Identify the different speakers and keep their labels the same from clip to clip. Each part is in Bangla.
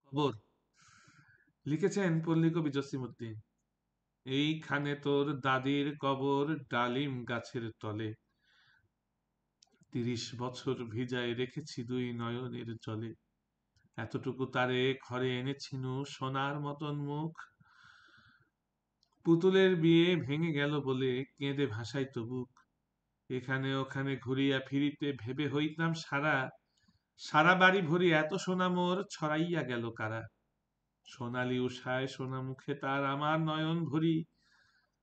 Speaker 1: খবর লিখেছেন পল্লী কবি জসিমউদ্দিন। এইখানে তোর দাদির কবর, ডালিম গাছের তলে। ৩০ বছর ভিজায় রেখেছি দুই নয়নের জলে। এতটুকু তারে ঘরে এনেছিনু, সোনার মতন মুখ। পুতুলের বিয়ে ভেঙে গেল বলে কেঁদে ভাসাইতো বুক। এখানে ওখানে ঘুরিয়া ফিরিতে ভেবে হইতাম সারা, সারা বাড়ি ভরি এত সোনা মোর ছড়াইয়া গেল কারা। সোনালি উষায় সোনা মুখে তার আমার নয়ন ভরি।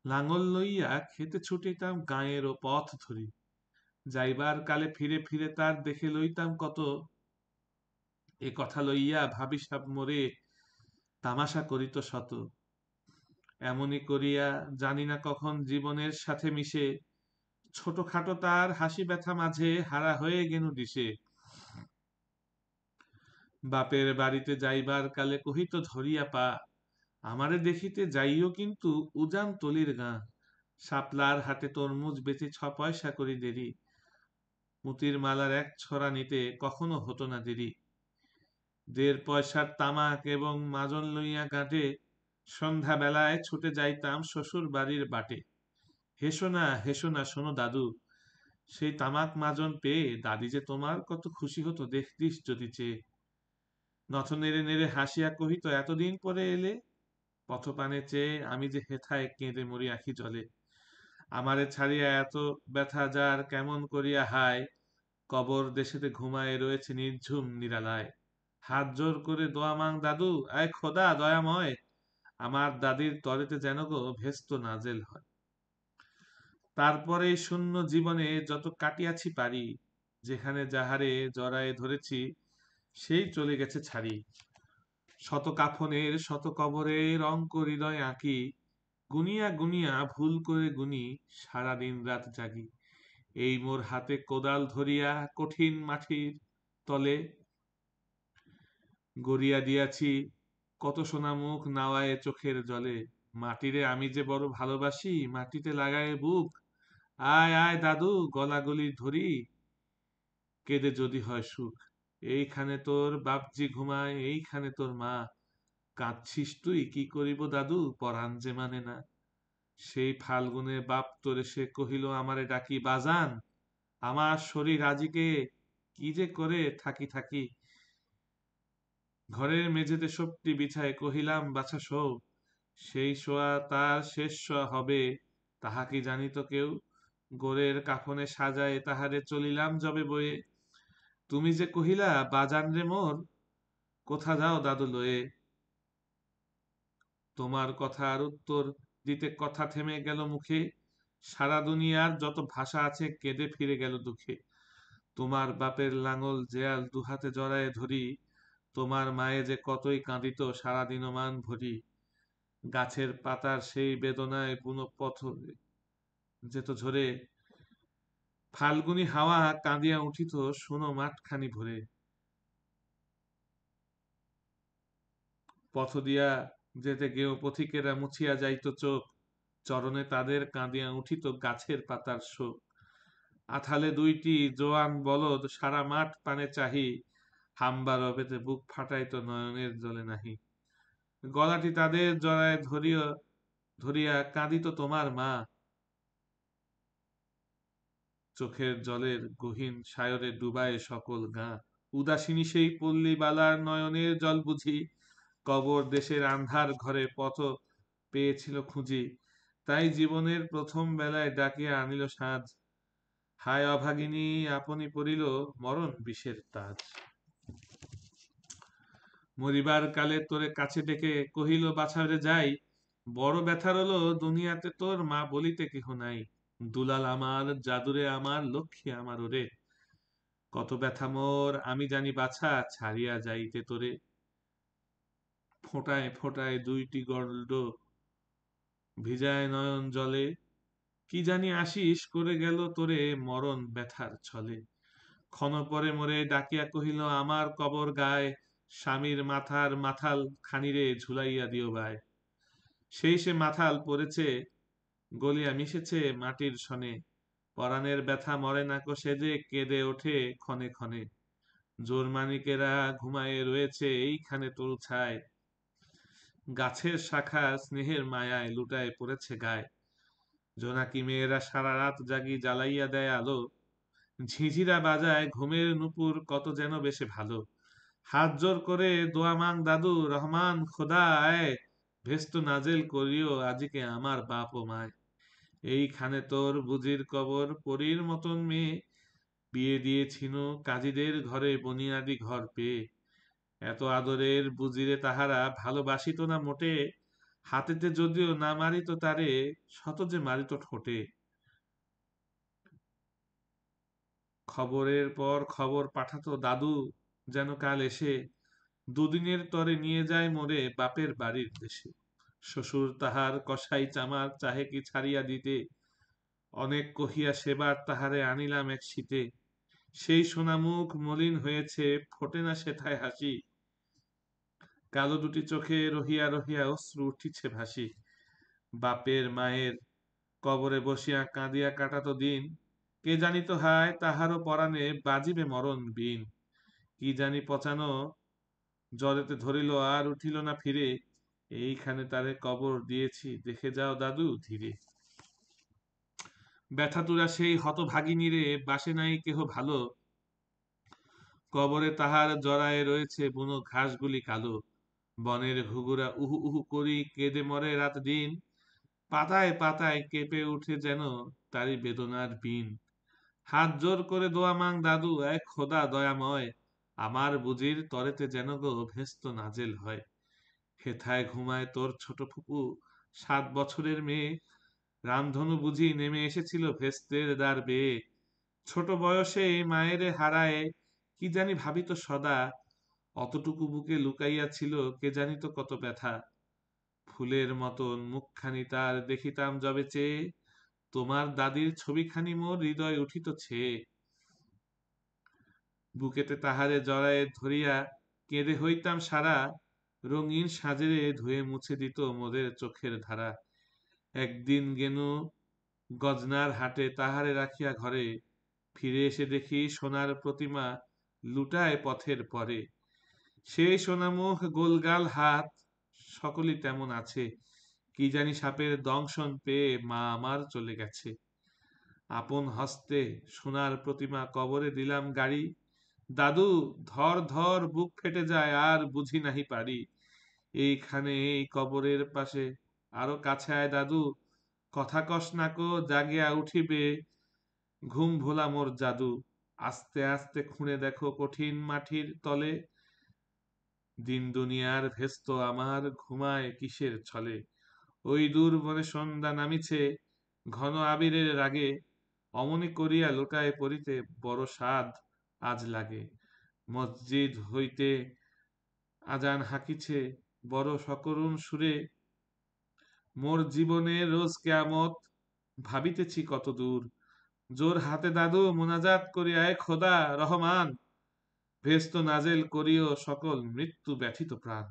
Speaker 1: লাঙল লইয়া খেতে ছুটিতাম গাঁয়ের ও পথ ধরি। যাইবার কালে ফিরে ফিরে তার দেখে লইতাম কত। এ কথা লইয়া ভাবিসাব মোরে তামাশা করিত শত। এমনি করিয়া জানি না কখন জীবনের সাথে মিশে ছোটখাটো তার হাসি ব্যথা মাঝে হারা হয়ে গেনু দিশে। বাপের বাড়িতে যাইবার কালে কহিত ধরিয়া পা, আমারে দেখিতে যাইও কিন্তু উজান তলির গাঁ। শাপলার হাটে তরমুজ বেচে ৬ পয়সা করি দেরি। মুতির মালার এক ছড়া নিতে কখনো হতো না দেরি। ১.৫ পয়সার তামাক এবং মাজন লইয়া গাঁটে সন্ধ্যা বেলায় ছুটে যাইতাম শ্বশুর বাড়ির বাটে। হেসো না শোনো দাদু, সেই তামাক মাজন পেয়ে দাদি যে তোমার কত খুশি হতো দেখতিস যদি চেয়ে। নথ নেড়ে নেড়ে হাসিয়া কহিত এতদিন পরে এলে। পথপানে চেয়ে আমি যে হেথায় কেঁদে মরি আখি জলে। আমারে ছাড়িয়া এত ব্যথা যার কেমন করিয়া হায়। কবর দেশেতে ঘুমায়ে রয়েছে নির্ঝুম নিরালায়। হাত জোর করে দোয়া মাং দাদু, আয় খোদা দয়াময়, আমার দাদির তরেতে যেন গো ভেস্ত নাজেল হয়। তারপরে এই শূন্য জীবনে যত কাটিয়াছি পারি, যেখানে যাহারে জড়ায়ে ধরেছি সেই চলে গেছে ছাড়ি। শত কাফনের শত কবরে রঙ্ক হৃদয় আঁকি, গুনিয়া গুনিয়া ভুল করে গুনি, সারা দিন রাত জাগি। এই মোর হাতে কোদাল ধরিয়া কঠিন মাটির তলে গড়িয়া দিয়াছি কত সোনা মুখ নাওয়ায়ে চোখের জলে। মাটিরে আমি যে বড় ভালোবাসি, মাটিতে লাগায়ে বুক। আয় আয় দাদু গলাগলি ধরি, কেঁদে যদি হয় সুখ। এইখানে তোর বাপজি ঘুমায়, এইখানে তোর মা। কাঁদছিস তুই কি করিব দাদু, পরাণ যে মানে না। সেই ফাল্গুনে বাপ তোরে সে কহিল আমারে ডাকি, বাজান আমার শরীর আজিকে কি যে করে থাকি থাকি। ঘরের মেঝেতে সপটি বিছায় কহিলাম বাছা শোও। সেই শোয়া তার শেষ শোয়া হবে তাহা কি জানিত কেউ। গোরের কাফনে সাজায় তাহারে চলিলাম যবে বয়ে। তুমি যে কহিলা বাজান রে মোর, কোথা যাও দাদু লয়ে। তোমার কথার উত্তর দিতে কথা থেমে গেল মুখে। সারা দুনিয়ার যত ভাষা আছে কেঁদে ফিরে গেল দুঃখে। তোমার বাপের লাঙল জেয়াল দুহাতে জড়ায়ে ধরি, তোমার মায়ে যে কতই কাঁদিত সারা দিনমান ভরি। গাছের পাতার সেই বেদনায় বুনো পথ যেত ঝরে, ফাল্গুনী হাওয়া কাঁদিয়া উঠিত শুনো মাঠখানি ভরে। পথ দিয়া যেতে গেও পথিকেরা মুছিয়া যাইত চোখ, চরণে তাদের কাঁদিয়া উঠিত গাছের পাতার শোক। আথালে দুইটি জোয়ান বলদ সারা মাঠ পানে চাহি, হাম্বা রবেতে বুক ফাটাইত নয়নের জলে নাহি। গলাটি তাদের জড়ায় ধরিয়া কাঁদিত তোমার মা, চোখের জলের গহীন সায়রে ডুবায় সকল গাঁ। উদাসিনী সেই পল্লী বালার নয়নের জল বুঝি, কবর দেশের আন্ধার ঘরে পথ পেয়েছিল খুঁজি। তাই জীবনের প্রথম বেলায় ডাকিয়া আনিল সাজ, হায় অভাগিনী আপনি পড়িল মরণ বিষের তাজ। মরিবার কালে তোরে কাছে ডেকে কহিল বাছারে যাই, বড় ব্যথার হলো দুনিয়াতে তোর মা বলিতে কেহ নাই। দুলাল আমার, জাদুরে আমার, লক্ষ্মী আমার ওরে, কত ব্যথা মোর আমি জানি বাছা ছাড়িয়া যাইতে তোরে। ফোঁটায় ফোঁটায় দুইটি গল্ড ভিজায় নয়ন জলে, কি জানি আশিস করে গেল তোরে মরণ ব্যথার ছলে। ক্ষণ পরে মোরে ডাকিয়া কহিল আমার কবর গায়, স্বামীর মাথার মাথাল খানিরে ঝুলাইয়া দিও বায়। সেই সে মাথাল পড়েছে গলিয়া মিশেছে মাটির সনে, পরাণের ব্যথা মরে নাকো সেজে কেঁদে ওঠে ক্ষণে ক্ষণে। জোরমানিকেরা ঘুমায়ে রয়েছে এইখানে তোর ছায়, গাছের শাখা স্নেহের মায়ায় লুটায় পড়েছে গায়ে। জোনাকি মেয়েরা সারা রাত জাগি জ্বালাইয়া দেয় আলো, ঝিঝিরা বাজায় ঘুমের নুপুর কত যেন বেশে ভালো। হাত জোর করে দোয়া মাং দাদু রহমান খোদা আয়, ভেস্ত নাজেল করিও আজিকে আমার বাপ ও মায়। এইখানে তোর বুঝির কবর, পরীর মতন মেয়ে, বিয়ে দিয়েছিল কাজীদের ঘরে বনিয়াদি ঘর পেয়ে। এত আদরের বুঝিরে তাহারা ভালোবাসিত না মোটে, হাতেতে যদিও না মারিত তারে, শত যে মারিত ঠোঁটে। খবরের পর খবর পাঠাতো দাদু, যেন কাল এসে দুদিনের তরে নিয়ে যায় মোরে বাপের বাড়ির দেশে। শ্বশুর তাহার কসাই চামার চাহে কি ছাড়িয়া দিতে, অনেক কহিয়া সেবার তাহারে আনিলাম এক শীতে। সেই সোনামুখ মলিন হয়েছে, ফোটে না সেথায় হাসি, কালো দুটি চোখে রহিয়া রহিয়া অশ্রু উঠিছে ভাসি। বাপের মায়ের কবরে বসিয়া কাঁদিয়া কাটাতো দিন, কে জানিত হায় তাহারও পরাণে বাজিবে মরণ বিন। কি জানি পচানো জলেতে ধরিল আর উঠিল না ফিরে, এইখানে তারে কবর দিয়েছি দেখে যাও দাদু ধীরে। ব্যথাতুরা সেই হতভাগিনীরে বাসে নাই কেহ ভালো, কবরে তাহার জড়ায়ে রয়েছে বুনো ঘাসগুলি কালো। বনের ঘুঘুরা উহু উহু করি কেঁদে মরে রাত দিন, পাতায় পাতায় কেঁপে উঠে যেন তারই বেদনার বিন। হাত জোর করে দোয়া মাং দাদু এক খোদা দয়াময়, আমার বুঝির তরেতে যেন গো ভেস্ত নাজেল হয়। হেথায় ঘুমায় তোর ছোট ফুপু 7 বছরের মেয়ে, রামধনু বুঝি নেমে এসেছিল ভেস্তের দ্বার বেয়ে। ছোট বয়সে মায়েরে হারায় কি জানি ভাবিত সদা, অতটুকু বুকে লুকাইয়া ছিল কে জানিত কত ব্যথা। ফুলের মতন মুখখানি তার দেখিতাম যবে চেয়ে, তোমার দাদির ছবিখানি মোর হৃদয় উঠিত ছেয়ে। বুকেতে তাহারে জড়ায়ে ধরিয়া কেঁদে হইতাম সারা, রঙিন সাজেরে ধুয়ে মুছে দিত মোদের চোখের ধারা। একদিন গেনু গজনার হাটে তাহারে রাখিয়া ঘরে, ফিরে এসে দেখি সোনার প্রতিমা লুটায় পথের পরে। সেই সোনামুখ গোলগাল হাত সকলই তেমন আছে, কি জানি সাপের দংশন পেয়ে মা আমার চলে গেছে। আপন হস্তে সোনার প্রতিমা কবরে দিলাম গাড়ি, দাদু ধর ধর বুক ফেটে যায় আর বুঝি নাহি পারি। এইখানে এই কবরের পাশে আরো কাছে আয় দাদু, কথা কস নাকো জাগিয়া উঠিবে ঘুম ভোলা মোর জাদু। আস্তে আস্তে খুঁড়ে দেখো কঠিন মাটির তলে, দিন দুনিয়ার ভেস্ত আমার ঘুমায় কিসের ছলে। ওই দূর বনে সন্ধ্যা নামিছে ঘন আবিরের রাগে, অমনি করিয়া লোটায় পড়িতে বড় সাধ আজ লাগে। মসজিদ হইতে আজান হাকিছে বড় সকরুণ সুরে, মোর জীবনে রোজ কেয়ামত ভাবিতেছি কত দূর। জোর হাতে দাদু মোনাজাত করি আয় খোদা রহমান, ভেস্ত নাজেল করিও সকল মৃত্যু ব্যথিত প্রাণ।